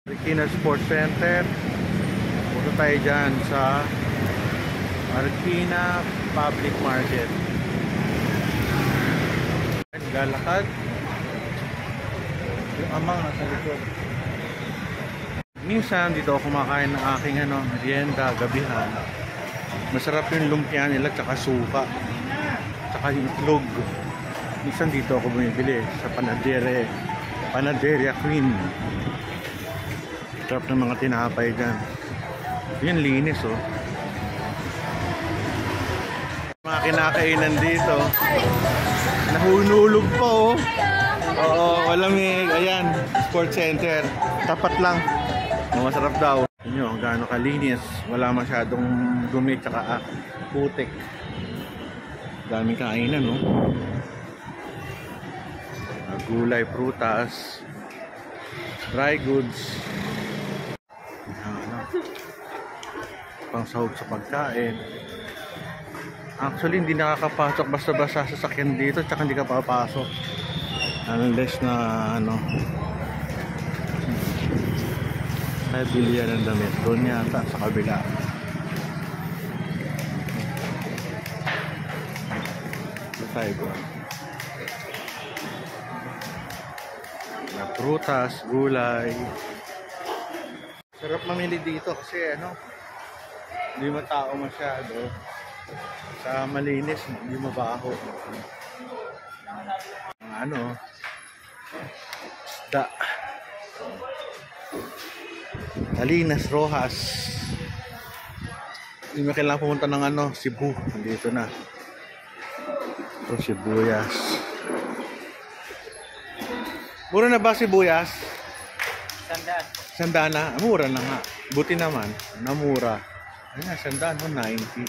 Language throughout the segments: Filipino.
Marikina Sports Center. Punta tayo dyan sa Marikina Public Market. Lalakad. Yung amang nasa likod. Minsan dito ako kumakain ng aking merienda, gabihan. Masarap yung lumpia nila tsaka suka. Tsaka yung itlog. Minsan dito ako bumibili sa Panaderia Queen. Sarap ng mga tinapay dyan. Yan, linis oh. Mga kinakainan dito. Nahunulog pa oh. Oo, malamig. Ayan, Sports Center. Tapat lang. Masarap daw. Inyo, gaano kalinis. Wala masyadong dumi tsaka putik. Daming kainan no. Gulay, prutas, dry goods. Pangsahog sa pagkain. Actually hindi nakakapasok basta-basta sa sasakyan dito, tsaka hindi ka papasok unless na ay bilihan ng damit doon yata sa kabila. Na prutas, gulay. Sarap mamili dito kasi hindi matao masyado. Sa malinis, hindi mabaho. Isda. Salinas, Rojas. Hindi mo kailangan pumunta ng Cebu. Dito na. Ito, sibuyas. Mura na ba sibuyas? Sandaan na. Mura na nga. Buti naman. Namura. Ayan, sandaan mo, 90.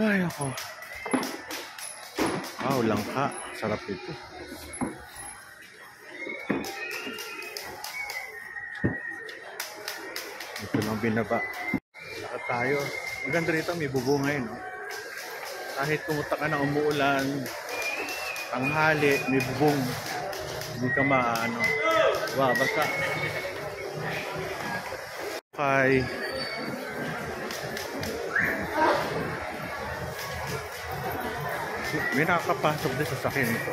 Ay, ako. Wow, langka. Sarap ito. Ito lang binaba. Lakad tayo. Maganda rito, may bubungay, no? Kahit pumunta ka na umuulan, tanghali, may bubong. Hindi ka basa. Okay. May nakakapasok din sa sakin ito.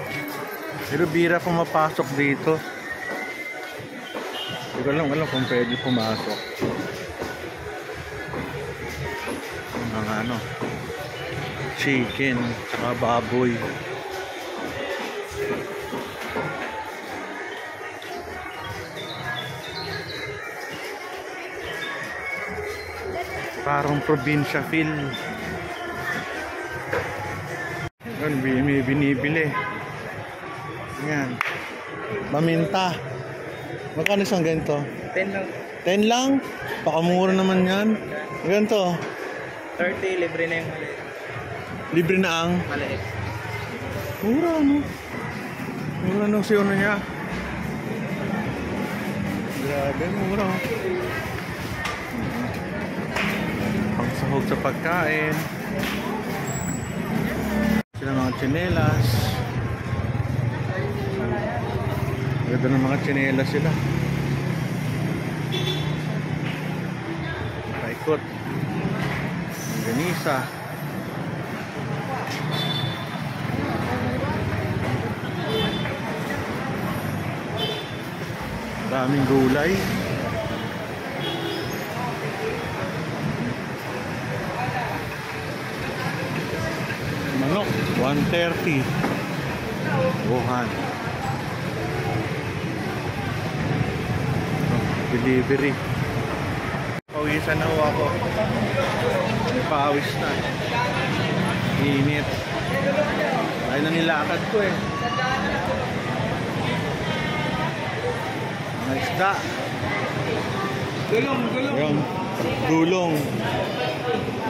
Pero bira pumapasok dito. Hindi ko alam kung pwede pumasok. Mga chicken, saka baboy. Parang probinsya feel. May binibili. Yan. Paminta. Magkano isang ganito? 10 lang. 10 lang? Pakamura naman yan. Ganito? 30, libre na yung maliit. Libre na ang? Maliit. Mura Mura siyo niya. Grabe, mura. Pangsahog sa pagkain. Sila mga tsinelas. Ganda ng mga tsinelas sila. Paikot. Ganisa. Daming gulay. Manok, 130. Wuhan. Delivery. Pawisan na ako. Pawis na. Init. Ay na nilakad ko eh. Mga isda. Gulong.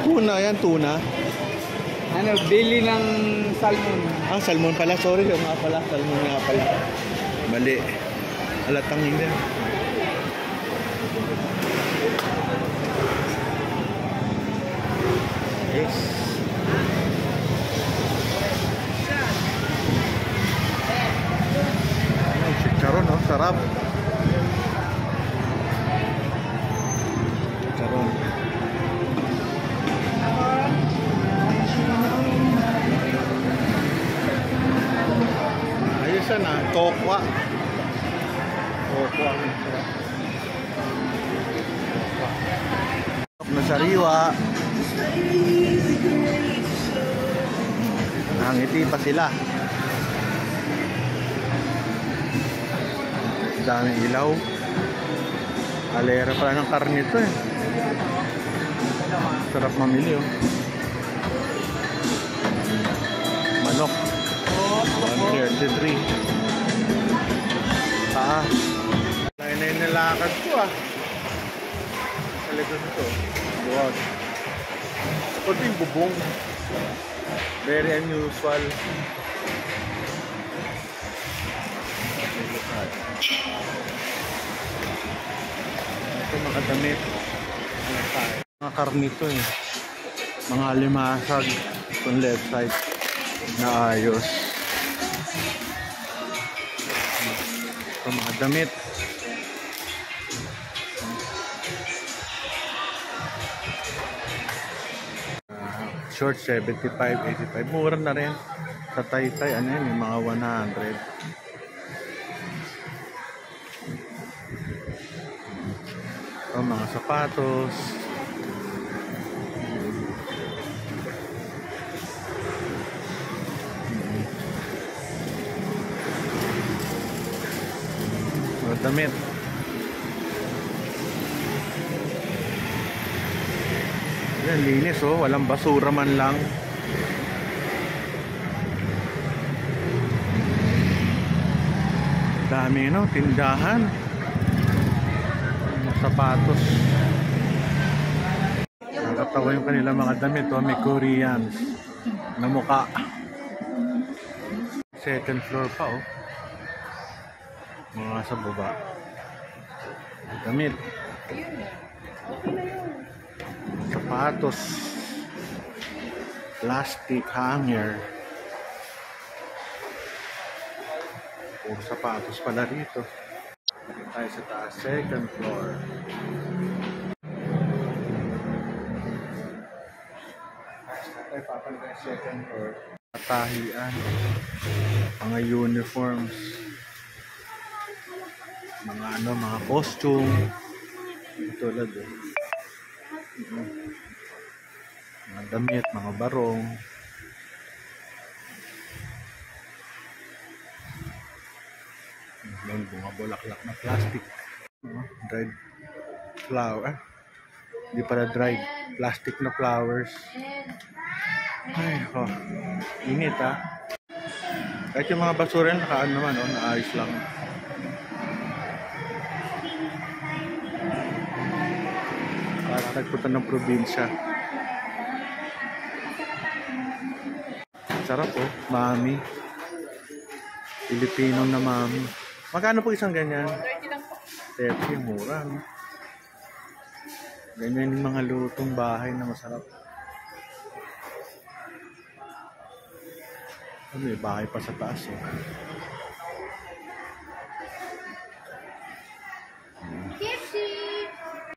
Tuna yan, tuna. Bili ng salmon. Salmon pala. Sorry, yung nga pala. Salmon nga pala. Mali. Alatang hindi. Yes. Chicharon, sarap. sariwa. Nangiti pa sila. Daming ilaw. Alera pala ng karne ito eh. Sarap mamili oh. Manok 133. Lain na yung nalakad ko ah. Sa likod ito. Buwag. Ito yung bubong. Very unusual. Ito mga damit. Mga karnito eh. Mga limasag. Itong left side. Na ayos. Ito mga damit. Short 75, 85. Mura na rin. Sa Taytay, ano yun, yung mga 100. Ito, mga sapatos. Mga damit. Yan, linis oh. Walang basura man lang. Dami no, tindahan. Sapatos. Nakatawa yung kanila mga damit oh. May Koreans na mukha. Second floor pa oh. Mga sa baba. Damit. Sapatos. Plastic hanger. Puro sapatos pala rito. Dito tayo sa taas. Second floor. Tayo papalit tayo second floor. Patahian. Mga uniforms. Mga ano, mga costume. Tulad eh. Mga damit, mga barong. Mga bulaklak na plastic. Dried flower. Hindi pala dried. Plastic na flowers. Ay, oh. Init ah. Kahit yung mga basura nakaan naman, oh, naayos lang. Para nagpunta ng probinsya. Sarap oh, mami. Pilipino na mami. Magkano po isang ganyan? 30 lang po. 30, mura. No? Ganyan yung mga lutong bahay na masarap. May bahay pa sa taas oh.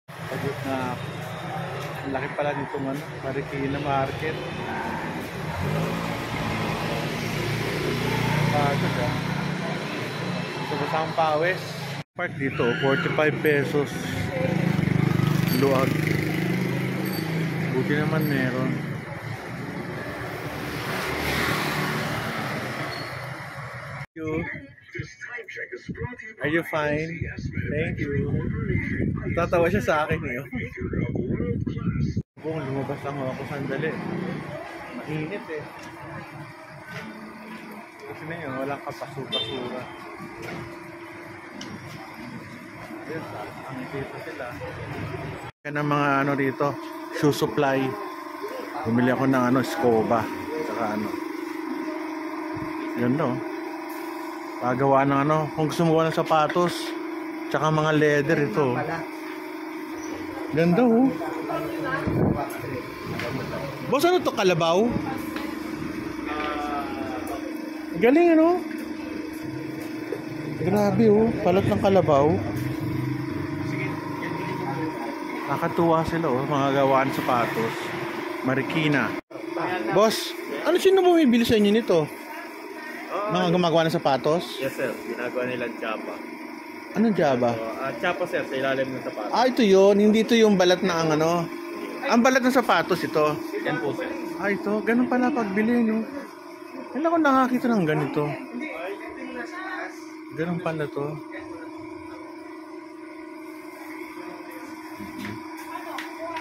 Pagod na ang laki pala nitong ano, Marikina Market. Pagod ah. Sa Basang Pawes. Park dito, 45 pesos. Luag. Buti naman meron. Are you fine? Thank you. Tatawa siya sa akin eh. Kung lumabas lang ako sandali. Mainit eh. Kasi na yun, walang kapasura-pasura. Ayun, ang dito sila. Kaya ng mga ano dito, shoe supply. Bumili ako ng ano, Scoba. Saka ano. Yun no. Pagawa ng ano, kung gusto mo ng sapatos, tsaka mga leather ito. Ganda oh. Boss, ano to, kalabaw? Galing ano? Grabe oh, palat ng kalabaw. Nakatuwa sila oh, mga gawaan sapatos. Marikina. Boss, ano sino bumibili sa inyo nito? Mga gumagawa ng sapatos? Yes sir, ginagawa nilang tsapa. Anong Java? Tsapa sir, sa ilalim ng sapatos. Ah, ito yun. Hindi ito yung balat na ang ano. Ang balat ng sapatos ito. Yan po, sir. Ah, ito. Ganun pala pagbili, no? Kailan ko nakakita ng ganito. Ganun pala to.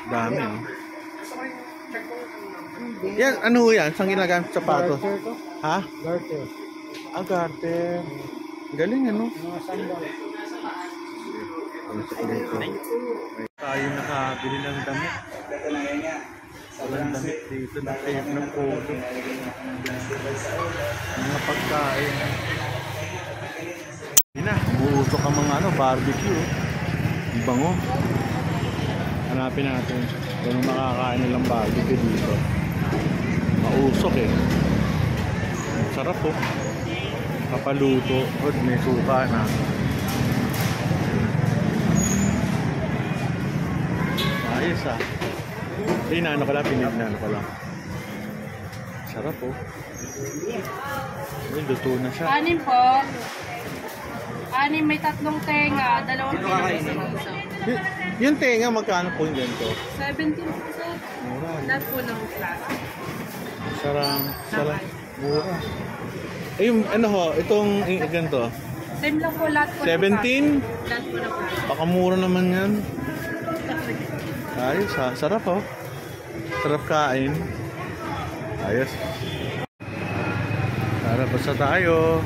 Dami, no? Yan, ano yan? Saan ginagamit sa sapatos? Garter to? Ha? Garter. Ah, garter. Galing, ano? Mga sandal. Tayo nakabili ng damit. Walang damit dito. Nakayap ng polo. Mga pagkain. Hindi na. Uusok ang mga barbecue. Ang bango. Hanapin natin kung makakain nilang barbecue dito. Mausok eh. Sarap po. Kapaluto. O, may suka na. Ayos ah. Inaano ko lang, pinignan ko lang. Sarap po. Ay, luto na siya. Anim po. Anim, may 3 tenga, 2 kilo. Yung tenga, magkano po yung ganito? 17 po sir. Mura. Lahat po ng klase. Sarap. Mura. Ay, yung ano ho, itong ganito. Same lang po lahat po. 17? Lahat po ng klase. Baka mura naman yan. Ayos ha. Sarap oh. Sarap kain. Ayos. Tara, basta tayo.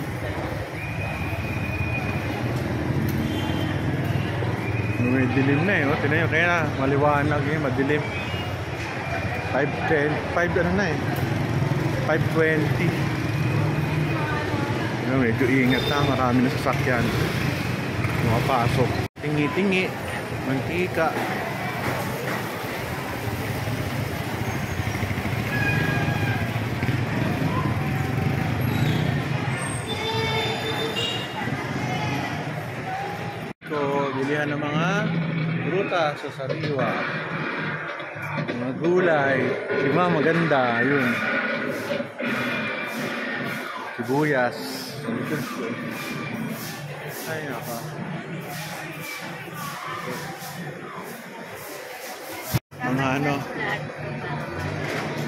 May dilim na eh. Oh. Tinan nyo, kaya na maliwanag eh. Madilim. 5:10. 5 ano na eh. 5:20. Medyo ingat na. Marami na sasakyan. Makapasok. Tingi-tingi. Mantika. Bilihan ng mga prutas sa sariwa, mga gulay, iba maganda, yun, sibuyas, ay naka, mga ano,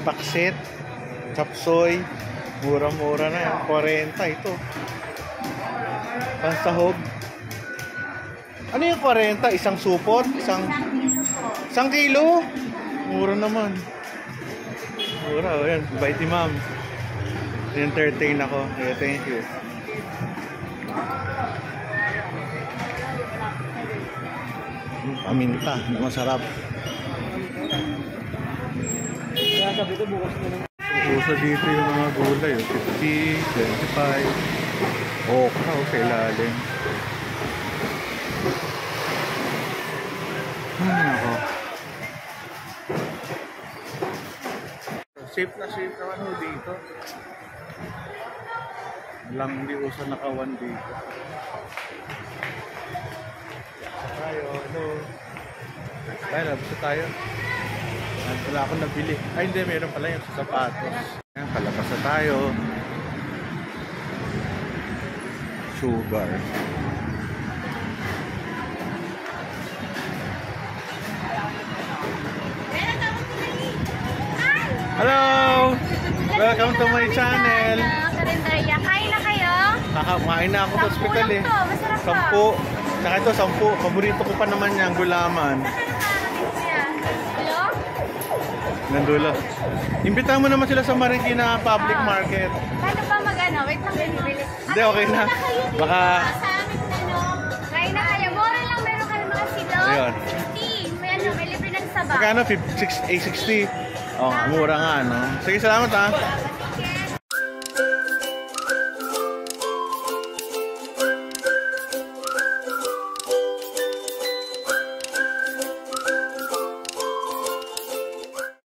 paksit, chapsoy, mura-mura na yan, 40 ito, pansahog. Ano yung 40? Isang supot? Isang kilo? Mura naman. Mura. O yan. Bait ni ma'am. Entertain ako. Kaya thank you. Paminta. Masarap. Kaya sabi ko bukas na lang. Uso dito yung mga gulay. 50, 25. Okra. Okay, lalim. Ako. Safe naman ho dito. Lang hindi uso nakawan dito. Basta tayo, hello. Tayo, basta tayo. Wala akong nabili. Ay hindi, meron pala yung sa sapatos. Ayan, palabas na tayo. Sugar. Hello! Welcome to my channel. Karinderya, kain na kayo? Kakain na ako sa hospital eh. Masarap pa. 10. Saka ito, 10. Paborito ko pa naman yan, gulaman. Hello? Nandulo. Imbitahan mo naman sila sa Marikina Public Market. Paano ba mag-ano? Wait lang, bibili. Hindi, okay na. Baka... Sa amin ano? Kain na kayo. Mura lang, meron ka ng mga silog. Ayun. 50. May ano, may libre ng saba. Magkano? 60. Oh, mura nga, no? Sige, salamat ha.